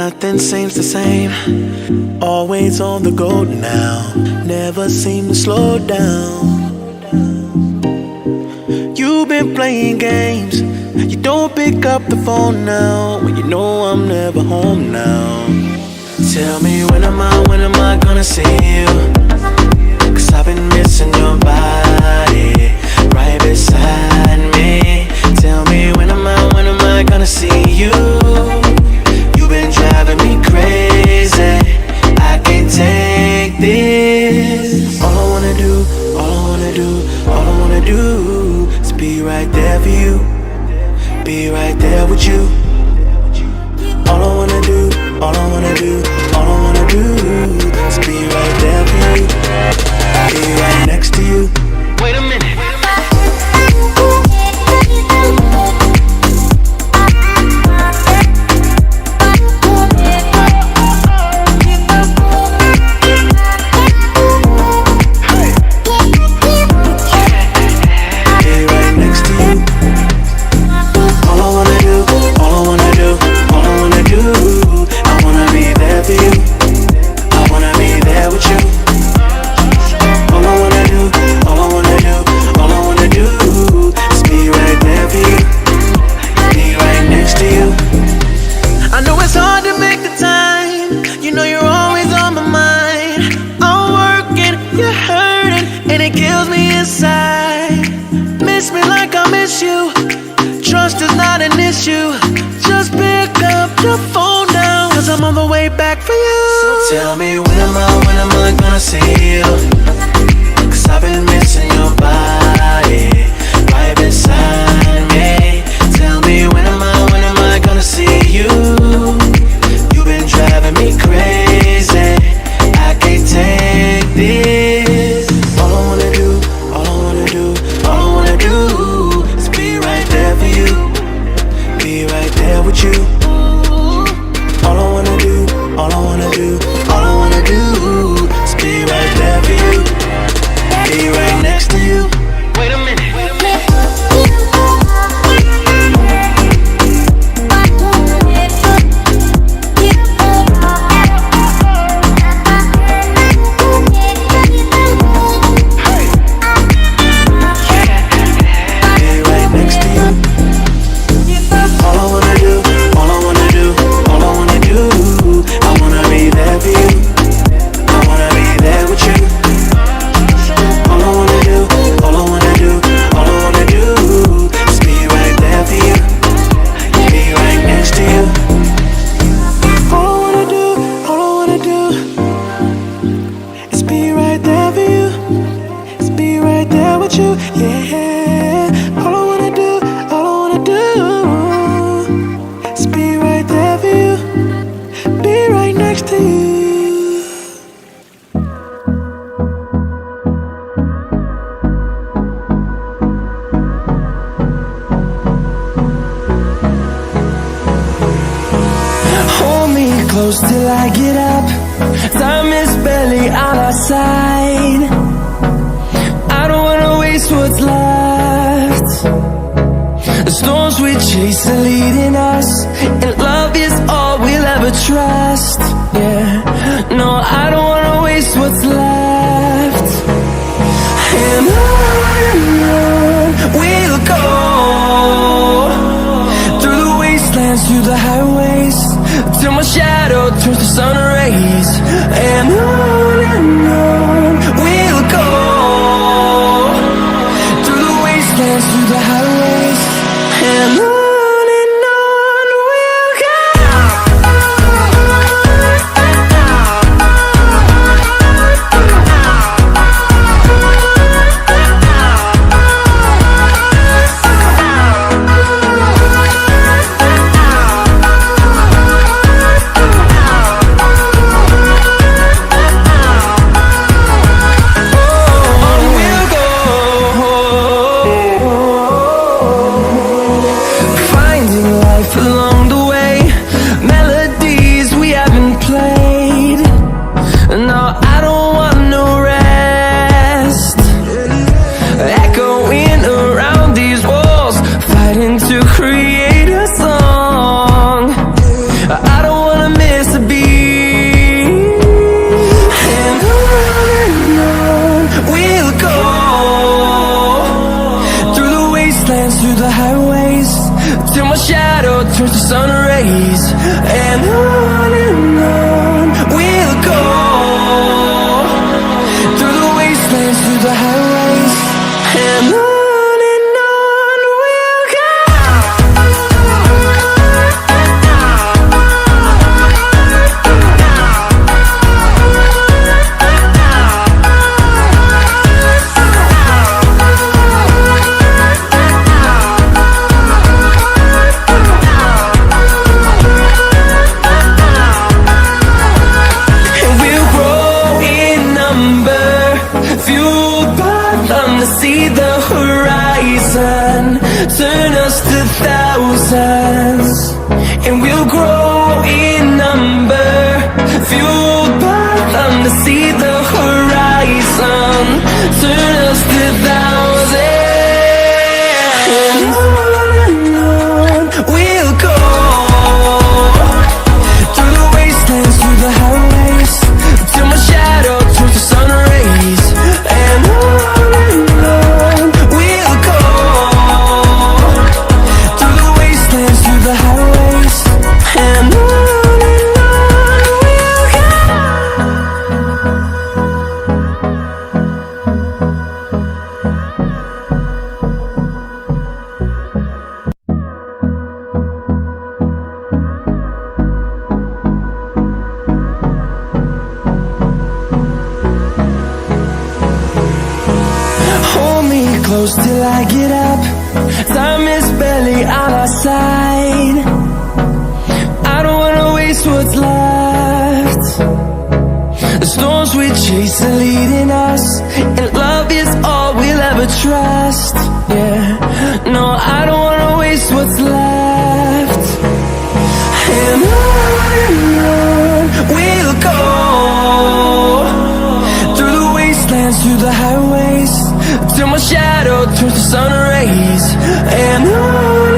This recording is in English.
nothing seems the same. Always on the go now, never seem to slow down. You've been playing games, you don't pick up the phone now, when you know I'm never home now. Tell me when am I gonna see you? 'Cause I've been missing your body right beside me. Tell me when am I gonna see you? You've been driving me crazy, I can't take this. All I wanna do is be right there for you, be right there with you. All I wanna do is be right there for you, be right next to you. Wait a minute. Trust is not an issue, just pick up the phone now, 'cause I'm on the way back for you. So tell me when am I gonna see you? 'Cause I've been missing your body right beside me. Tell me when am I gonna see you? You've been driving me crazy, I can't take this. All I wanna do is be right there for you, be right there with you. All I wanna do is be right there for you, be right next to you. Wait a minute. Close till I get up, time is barely on our side. I don't wanna waste what's left. The storms we chase are leading us, and love is all we'll ever trust. Yeah, no, I don't wanna waste what's left. And on we'll go, through the wastelands, through the highways, till my shadow turns to sun rays. And on we'll go, through the wastelands, through the highways, and on we'll go. highways, till my shadow turns to sun rays. And on we'll go, through the wastelands, through the highways. And on we'll go. See the horizon, turn us to thousands, and we'll grow in number, fueled by them to see the horizon, turn us to thousands, and on we'll go, through the wastelands, through the highways, till my shadow turns to sun rays. And on close till I get up. Time is barely on our side. I don't wanna waste what's left. The storms we chase are leading us, and love is all we'll ever trust. Yeah, no, I don't wanna waste what's left. And on we'll go, through the wastelands, through the highways, till my shadow turns to sun rays. And on